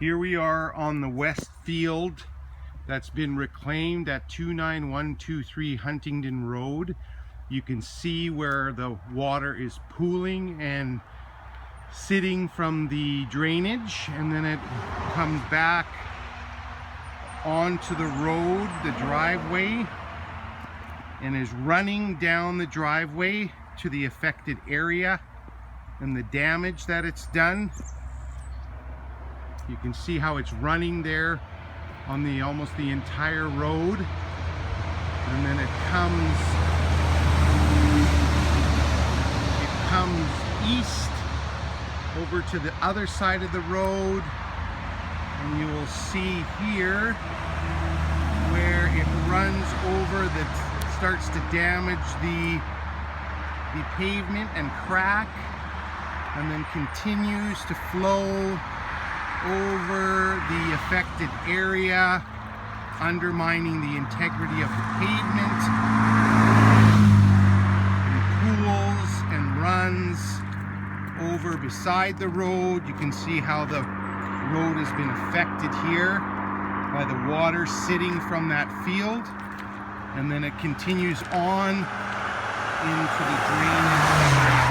Here we are on the west field that's been reclaimed at 29123 Huntingdon Road. You can see where the water is pooling and sitting from the drainage, and then it comes back onto the road, the driveway, and is running down the driveway to the affected area and the damage that it's done. You can see how it's running there on the almost the entire road, and then it comes east over to the other side of the road, and you will see here where it runs over starts to damage the pavement and crack, and then continues to flow over the affected area, undermining the integrity of the pavement, and pools and runs over beside the road. You can see how the road has been affected here by the water sitting from that field, and then it continues on into the drainage.